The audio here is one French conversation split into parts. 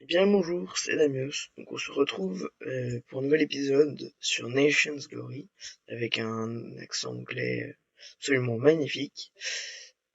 Bien le bonjour, c'est Damios. Donc on se retrouve pour un nouvel épisode sur Nations Glory avec un accent anglais absolument magnifique.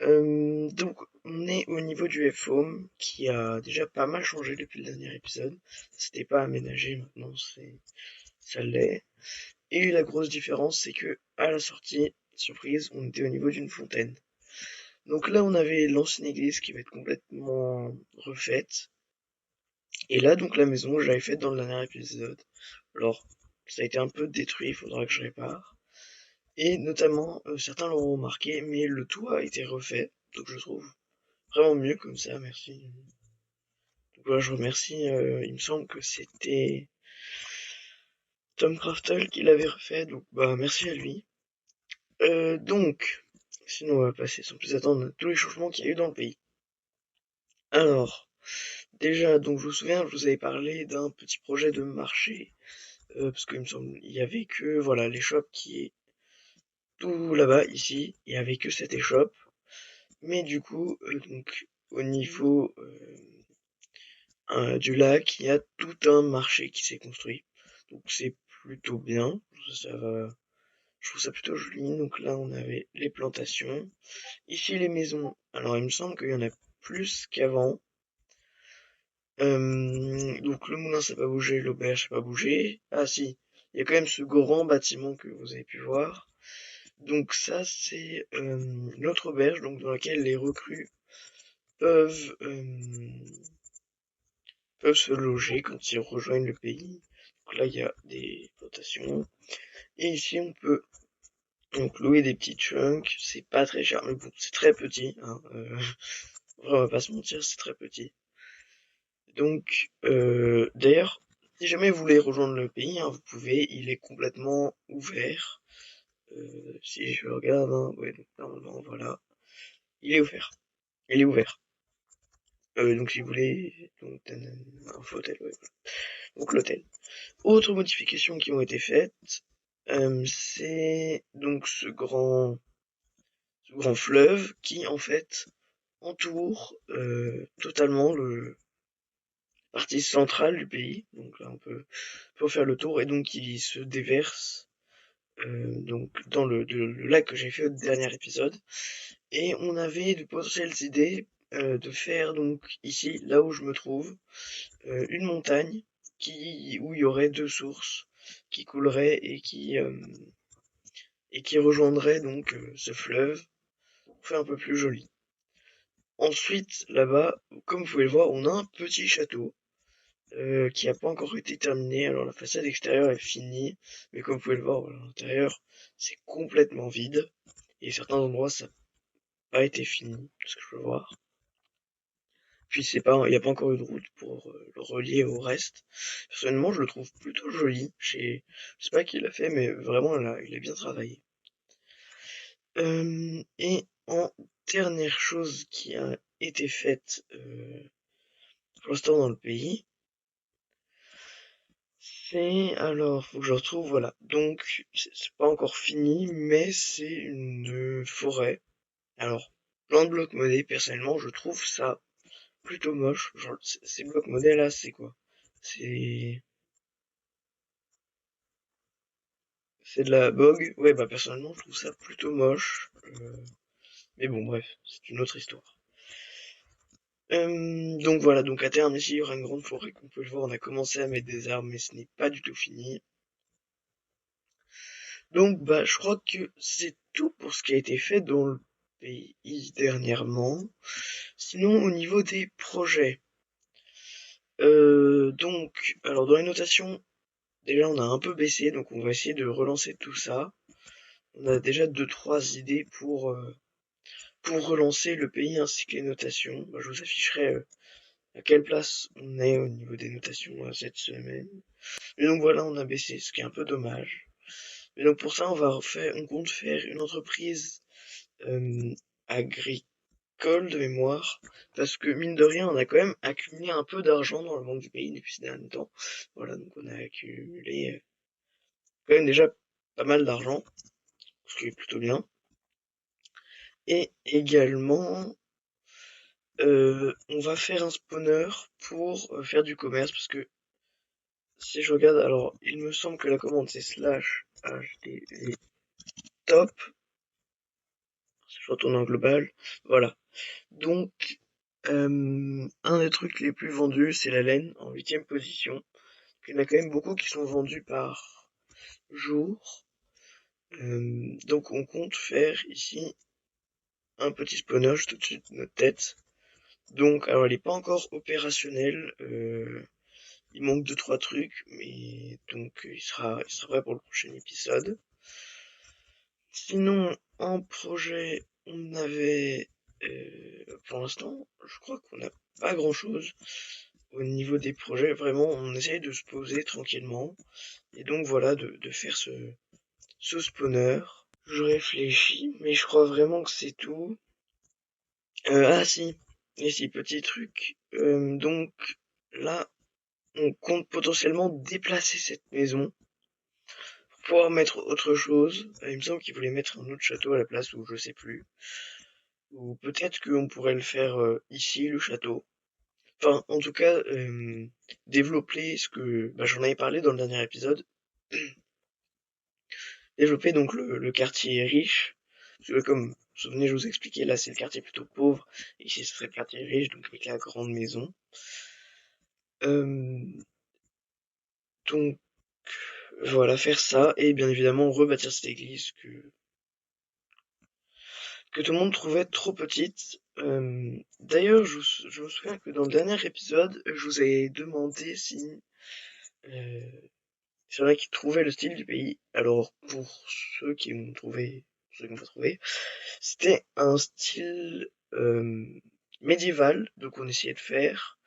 Donc on est au niveau du F-Home qui a déjà pas mal changé depuis le dernier épisode. C'était pas aménagé, maintenant ça l'est. Et la grosse différence c'est que à la sortie, surprise, on était au niveau d'une fontaine. Donc là on avait l'ancienne église qui va être complètement refaite. Et là, donc, la maison, je l'avais faite dans le dernier épisode. Alors, ça a été un peu détruit, il faudra que je répare. Et notamment, certains l'auront remarqué, mais le toit a été refait. Donc, je trouve vraiment mieux comme ça, merci. Donc, voilà, je remercie, il me semble que c'était Tom Craftle qui l'avait refait, donc, bah, merci à lui. Donc, sinon, on va passer sans plus attendre à tous les changements qu'il y a eu dans le pays. Alors, déjà, donc, je vous souviens, je vous avais parlé d'un petit projet de marché. Parce qu'il me semble, il y avait que, voilà, l'échoppe qui est tout là-bas, ici, il y avait que cette échoppe. Mais du coup, donc, au niveau du lac, il y a tout un marché qui s'est construit. Donc c'est plutôt bien, ça va, je trouve ça plutôt joli. Donc là, on avait les plantations. Ici, les maisons. Alors, il me semble qu'il y en a plus qu'avant. Donc le moulin, ça n'a pas bougé, l'auberge, ça n'a pas bougé. Ah si, il y a quand même ce grand bâtiment que vous avez pu voir. Donc ça, c'est notre auberge, donc dans laquelle les recrues peuvent, peuvent se loger quand ils rejoignent le pays. Donc là, il y a des plantations. Et ici, on peut donc louer des petits trunks. C'est pas très cher, mais bon, c'est très petit. Hein, on va pas se mentir, c'est très petit. Donc, d'ailleurs, si jamais vous voulez rejoindre le pays, hein, vous pouvez. Il est complètement ouvert. Si je regarde, hein, ouais, donc normalement, voilà. Il est ouvert. Il est ouvert. Donc si vous voulez, donc, un faux hôtel, ouais, voilà. Donc l'hôtel. Autres modifications qui ont été faites, c'est donc ce grand fleuve qui en fait entoure totalement le partie centrale du pays. Donc là on peut faire le tour et donc il se déverse donc dans le lac que j'ai fait au dernier épisode. Et on avait de potentielles idées de faire donc ici, là où je me trouve, une montagne où il y aurait deux sources qui couleraient et qui rejoindraient donc ce fleuve pour faire un peu plus joli. Ensuite, là-bas, comme vous pouvez le voir, on a un petit château qui n'a pas encore été terminé. Alors la façade extérieure est finie, mais comme vous pouvez le voir, à l'intérieur, c'est complètement vide. Et certains endroits, ça n'a pas été fini, ce que je peux voir. Puis c'est pas, il n'y a pas encore eu de route pour le relier au reste. Personnellement, je le trouve plutôt joli. Je sais pas qui l'a fait, mais vraiment, il a bien travaillé. Et en dernière chose qui a été faite pour l'instant dans le pays, alors, faut que je retrouve, voilà. Donc, c'est pas encore fini, mais c'est une forêt. Alors, plein de blocs modés, personnellement, je trouve ça plutôt moche. Genre, ces blocs modèles là, c'est quoi? C'est c'est de la bog. Ouais, bah personnellement, je trouve ça plutôt moche. Mais bon, bref, c'est une autre histoire. Donc voilà, donc à terme ici, il y aura une grande forêt, comme vous pouvez le voir, on a commencé à mettre des arbres, mais ce n'est pas du tout fini. Donc bah, je crois que c'est tout pour ce qui a été fait dans le pays dernièrement. Sinon, au niveau des projets, donc, alors dans les notations, déjà on a un peu baissé, donc on va essayer de relancer tout ça. On a déjà deux trois idées pour relancer le pays ainsi que les notations. Bah, je vous afficherai à quelle place on est au niveau des notations cette semaine. Et donc voilà, on a baissé, ce qui est un peu dommage. Et donc pour ça, on compte faire une entreprise agricole de mémoire, parce que mine de rien, on a quand même accumulé un peu d'argent dans le banque du pays depuis ces derniers temps. Voilà, donc on a accumulé quand même déjà pas mal d'argent, ce qui est plutôt bien. Et également, on va faire un spawner pour faire du commerce, parce que si je regarde, alors il me semble que la commande c'est slash hdv top, si je retourne en global, voilà. Donc, un des trucs les plus vendus, c'est la laine en 8ème position. Il y en a quand même beaucoup qui sont vendus par jour. Donc on compte faire ici un petit spawner juste au-dessus de notre tête. Donc, alors il n'est pas encore opérationnel. Il manque 2-3 trucs, mais donc il sera prêt pour le prochain épisode. Sinon, en projet, on avait, pour l'instant, je crois qu'on n'a pas grand-chose au niveau des projets. Vraiment, on essaye de se poser tranquillement. Et donc voilà, de faire ce spawner. Je réfléchis, mais je crois vraiment que c'est tout. Ah si, et si, petit truc. Donc là, on compte potentiellement déplacer cette maison pour pouvoir mettre autre chose. Il me semble qu'il voulait mettre un autre château à la place, ou je sais plus. Ou peut-être qu'on pourrait le faire ici, le château. Enfin, en tout cas, développer ce que j'en avais parlé dans le dernier épisode. Développer donc le quartier riche. Parce que comme vous vous souvenez, je vous expliquais, là c'est le quartier plutôt pauvre. Ici ce serait le quartier riche, donc avec la grande maison. Euh, donc voilà, faire ça, et bien évidemment rebâtir cette église que tout le monde trouvait trop petite. D'ailleurs, je me souviens que dans le dernier épisode, je vous ai demandé si c'est vrai qui trouvaient le style du pays. Alors, pour ceux qui m'ont trouvé, ceux qui m'ont pas trouvé, c'était un style médiéval, donc on essayait de faire.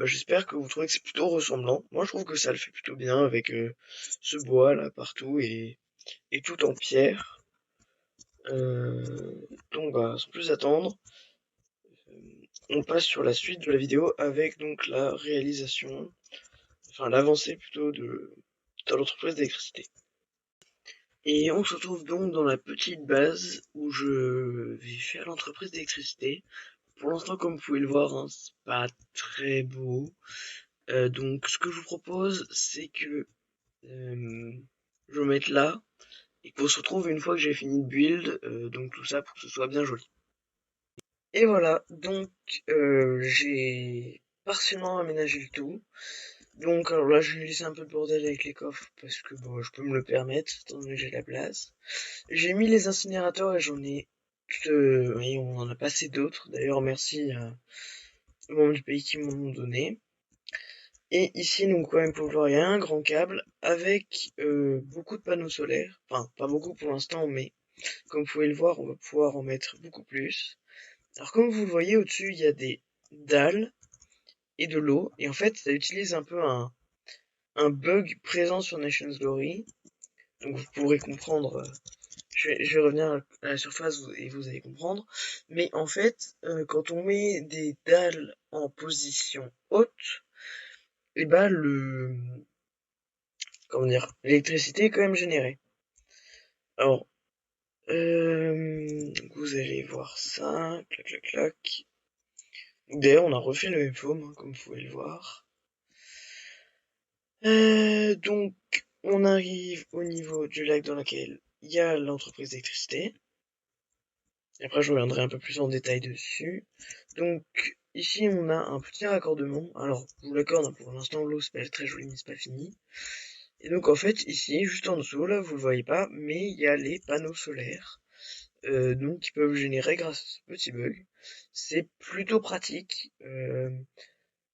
J'espère que vous trouvez que c'est plutôt ressemblant. Moi, je trouve que ça le fait plutôt bien avec ce bois là partout et tout en pierre. Donc, sans plus attendre, on passe sur la suite de la vidéo avec donc la réalisation, enfin l'avancée plutôt dans l'entreprise d'électricité. Et on se retrouve donc dans la petite base où je vais faire l'entreprise d'électricité. Pour l'instant, comme vous pouvez le voir, hein, c'est pas très beau. Donc ce que je vous propose, c'est que je me mette là et qu'on se retrouve une fois que j'ai fini de build, donc tout ça pour que ce soit bien joli. Et voilà, donc j'ai partiellement aménagé le tout. Donc alors là, je vais laisser un peu le bordel avec les coffres parce que bon, je peux me le permettre étant donné que j'ai la place. J'ai mis les incinérateurs et j'en ai oui, on en a passé d'autres. D'ailleurs, merci aux membres du pays qui m'en ont donné. Et ici, donc, quand même, pour voir, il y a un grand câble avec beaucoup de panneaux solaires. Enfin, pas beaucoup pour l'instant, mais comme vous pouvez le voir, on va pouvoir en mettre beaucoup plus. Alors, comme vous le voyez au-dessus, il y a des dalles et de l'eau. Et en fait, ça utilise un peu un bug présent sur Nations Glory. Donc, vous pourrez comprendre. Je vais revenir à la surface et vous allez comprendre. Mais en fait, quand on met des dalles en position haute, et bah comment dire, l'électricité est quand même générée. Alors, vous allez voir ça, clac clac clac. D'ailleurs, on a refait le même foam, hein, comme vous pouvez le voir. Donc, on arrive au niveau du lac dans lequel il y a l'entreprise d'électricité. Et après, je reviendrai un peu plus en détail dessus. Donc, ici, on a un petit raccordement. Alors, je vous l'accorde, hein, pour l'instant, l'eau, c'est pas très joli, mais c'est pas fini. Et donc, en fait, ici, juste en dessous, là, vous le voyez pas, mais il y a les panneaux solaires. Donc, qui peuvent générer grâce à ce petit bug. C'est plutôt pratique.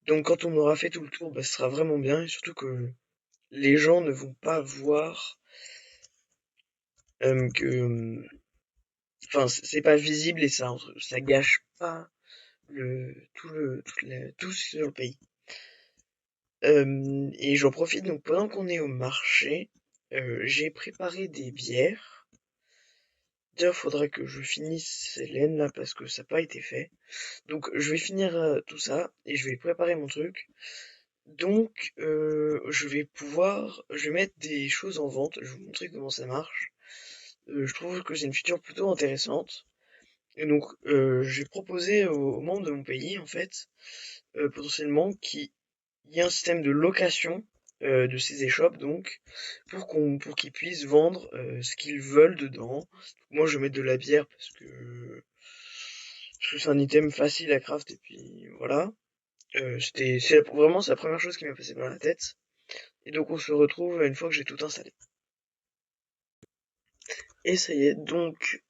Donc, quand on aura fait tout le tour, ce sera vraiment bien. Et surtout que les gens ne vont pas voir que... Enfin, c'est pas visible et ça gâche pas tout sur le pays. Et j'en profite donc pendant qu'on est au marché, j'ai préparé des bières. D'ailleurs, faudrait que je finisse ces laines là parce que ça n'a pas été fait. Donc je vais finir tout ça et je vais préparer mon truc. Donc je vais mettre des choses en vente. Je vais vous montrer comment ça marche. Je trouve que c'est une feature plutôt intéressante. Et donc, j'ai proposé aux membres de mon pays, en fait, potentiellement, qu'il y ait un système de location de ces échoppes, donc, pour qu'ils puissent vendre ce qu'ils veulent dedans. Moi, je vais mettre de la bière parce que c'est un item facile à craft, et puis voilà. Vraiment, c'est la première chose qui m'est passée par la tête. Et donc, on se retrouve une fois que j'ai tout installé. Et ça y est, donc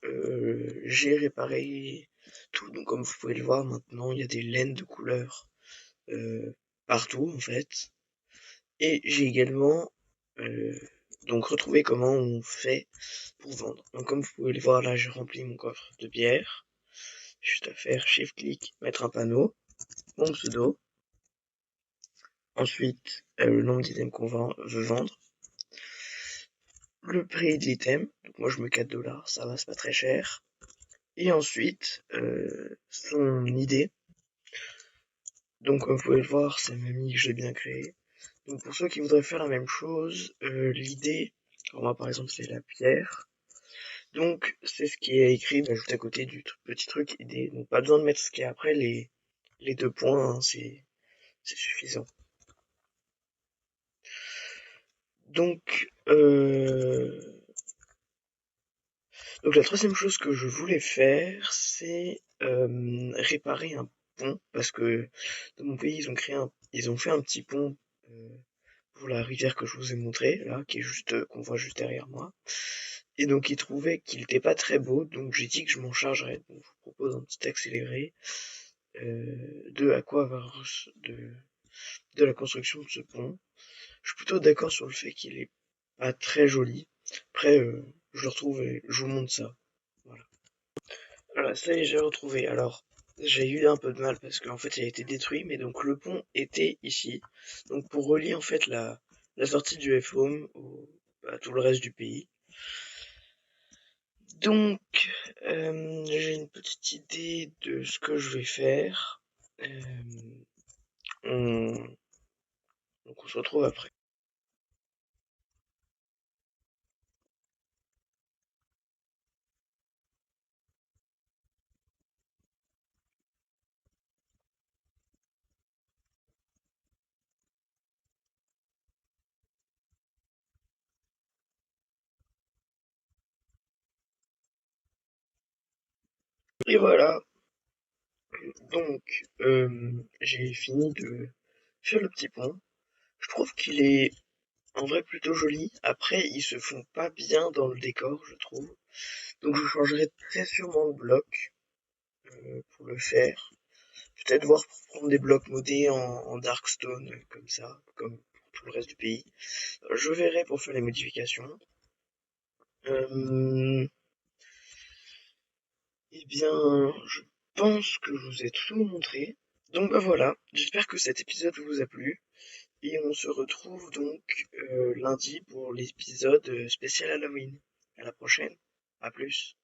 j'ai réparé tout. Donc comme vous pouvez le voir maintenant, il y a des laines de couleur partout en fait. Et j'ai également euh, donc retrouvé comment on fait pour vendre. Donc comme vous pouvez le voir là, j'ai rempli mon coffre de bière. Juste à faire shift-click, mettre un panneau, mon pseudo. Ensuite, le nombre d'items qu'on veut vendre. Le prix de l'item. Donc moi je mets 4 $, ça va, c'est pas très cher. Et ensuite, son idée. Donc comme vous pouvez le voir, c'est un ami que j'ai bien créé. Donc pour ceux qui voudraient faire la même chose, l'idée, alors moi par exemple c'est la pierre. Donc c'est ce qui est écrit juste à côté du petit truc idée. Donc pas besoin de mettre ce qui est après les 2 points, hein, c'est suffisant. Donc, donc la troisième chose que je voulais faire, c'est réparer un pont, parce que dans mon pays ils ont fait un petit pont pour la rivière que je vous ai montré là, qui est juste qu'on voit juste derrière moi. Et donc ils trouvaient qu'il était pas très beau, donc j'ai dit que je m'en chargerais. Donc je vous propose un petit accéléré de Aquavarus de la construction de ce pont. Je suis plutôt d'accord sur le fait qu'il est pas très joli. Après, je le retrouve et je vous montre ça. Voilà. Voilà, ça y est, j'ai retrouvé. Alors, j'ai eu un peu de mal parce qu'en fait, il a été détruit, mais donc le pont était ici. Donc pour relier en fait la sortie du F-Home à tout le reste du pays. Donc, j'ai une petite idée de ce que je vais faire. On... Donc on se retrouve après. Et voilà, donc j'ai fini de faire le petit pont. Je trouve qu'il est en vrai plutôt joli. Après, ils se font pas bien dans le décor, je trouve. Donc je changerai très sûrement de bloc pour le faire. Peut-être voir pour prendre des blocs modés en Darkstone, comme ça, comme pour tout le reste du pays. Je verrai pour faire les modifications. Euh, eh bien, je pense que je vous ai tout montré. Donc bah voilà, j'espère que cet épisode vous a plu. Et on se retrouve donc lundi pour l'épisode spécial Halloween. À la prochaine. À plus.